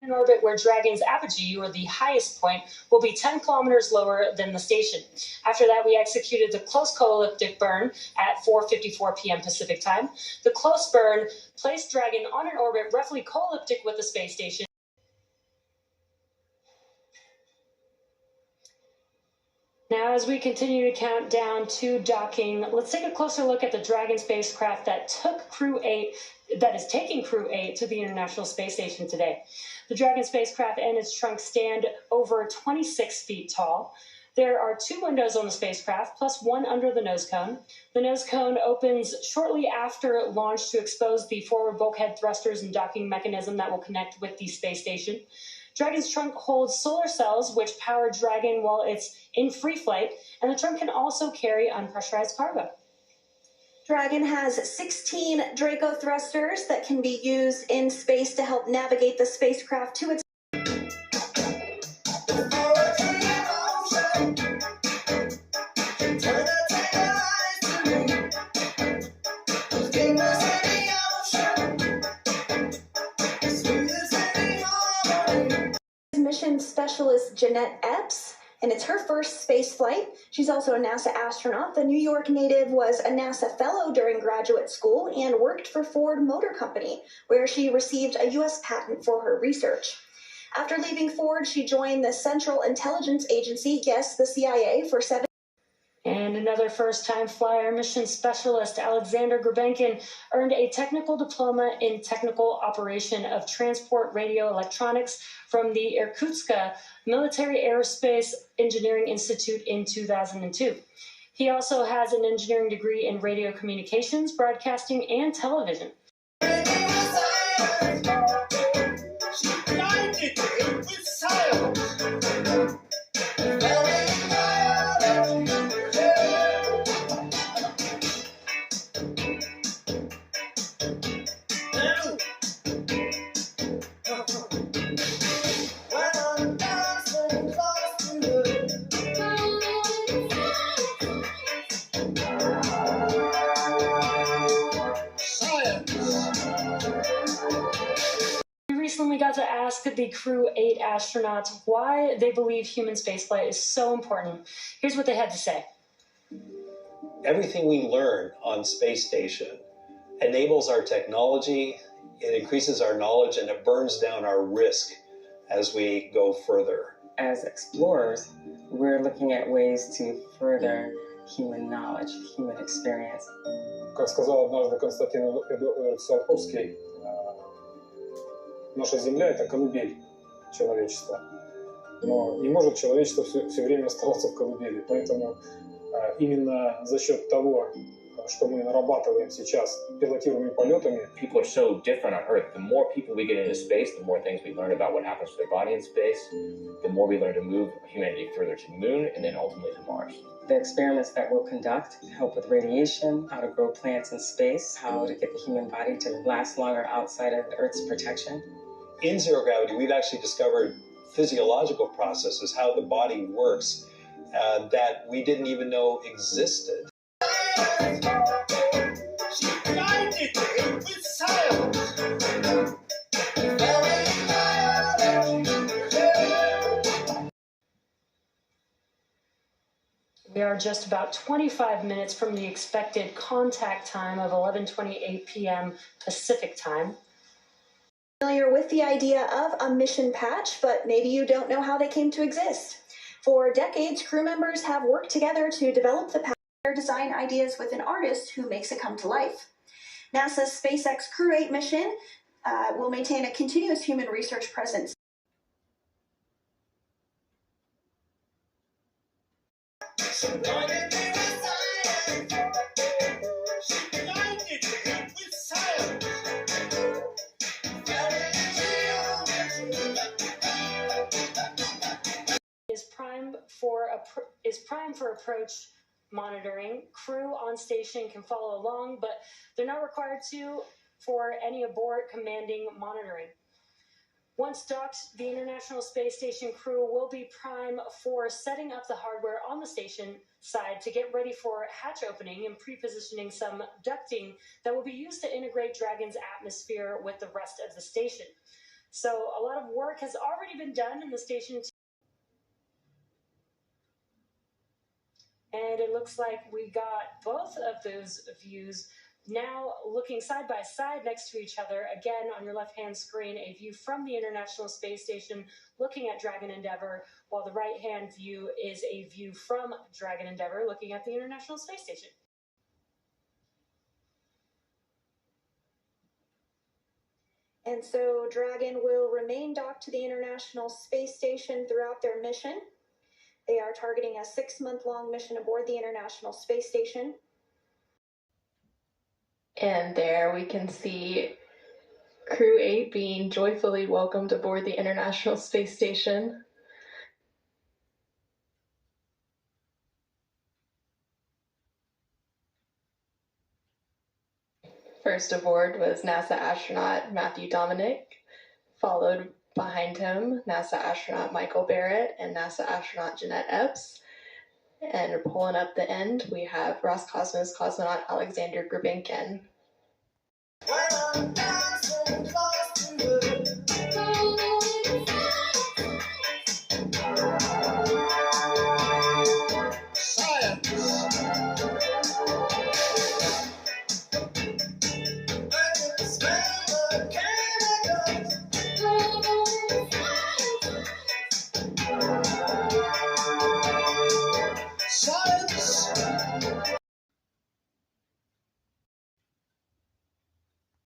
In orbit where Dragon's apogee, or the highest point, will be 10 kilometers lower than the station. After that, we executed the close co-elliptic burn at 4:54 p.m. Pacific time. The close burn placed Dragon on an orbit roughly co-elliptic with the space station. Now, as we continue to count down to docking, let's take a closer look at the Dragon spacecraft that is taking Crew 8 to the International Space Station today. The Dragon spacecraft and its trunk stand over 26 feet tall. There are 2 windows on the spacecraft, plus one under the nose cone. The nose cone opens shortly after launch to expose the forward bulkhead thrusters and docking mechanism that will connect with the space station. Dragon's trunk holds solar cells, which power Dragon while it's in free flight, and the trunk can also carry unpressurized cargo. Dragon has 16 Draco thrusters that can be used in space to help navigate the spacecraft to its mission specialist Jeanette Epps, and it's her first space flight. She's also a NASA astronaut. The New York native was a NASA fellow during graduate school and worked for Ford Motor Company, where she received a U.S. patent for her research. After leaving Ford, she joined the Central Intelligence Agency, yes, the CIA, for 7 And another first-time flyer, mission specialist Alexander Grabenkin earned a technical diploma in technical operation of transport radio electronics from the Irkutsk Military Aerospace Engineering Institute in 2002. He also has an engineering degree in radio communications, broadcasting, and television. We got to ask the Crew 8 astronauts why they believe human spaceflight is so important. Here's what they had to say. Everything we learn on space station enables our technology, it increases our knowledge, and it burns down our risk as we go further. As explorers, we're looking at ways to further human knowledge, human experience. Как сказал однажды Константин Эдуардович Циолковский, наша Земля – это колыбель человечества. Но не может человечество все время оставаться в колыбели. Поэтому именно за счет того, что мы нарабатываем сейчас пилотируемыми полетами. People are so different on Earth. The more people we get into space, the more things we learn about what happens to their body in space, the more we learn to move humanity further to the moon and then ultimately to Mars. The experiments that we'll conduct help with radiation, how to grow plants in space, how to get the human body to last longer outside of Earth's protection. In zero gravity, we've actually discovered physiological processes, how the body works, that we didn't even know existed. We are just about 25 minutes from the expected contact time of 11:28 p.m. Pacific time. Familiar with the idea of a mission patch, but maybe you don't know how they came to exist. For decades, crew members have worked together to develop the patch, their design ideas with an artist who makes it come to life. NASA's SpaceX Crew 8 mission will maintain a continuous human research presence. Is primed for approach monitoring. Crew on station can follow along, but they're not required to for any abort commanding monitoring. Once docked, the International Space Station crew will be prime for setting up the hardware on the station side to get ready for hatch opening and pre-positioning some ducting that will be used to integrate Dragon's atmosphere with the rest of the station. So a lot of work has already been done in the station. And it looks like we got both of those views now looking side by side next to each other. Again, on your left-hand screen, a view from the International Space Station looking at Dragon Endeavour, while the right-hand view is a view from Dragon Endeavour looking at the International Space Station. And so Dragon will remain docked to the International Space Station throughout their mission. They are targeting a 6-month-long mission aboard the International Space Station. And there we can see Crew 8 being joyfully welcomed aboard the International Space Station. First aboard was NASA astronaut Matthew Dominic, followed behind him NASA astronaut Michael Barrett and NASA astronaut Jeanette Epps. And pulling up the end, we have Roscosmos cosmonaut Alexander Gurbankin.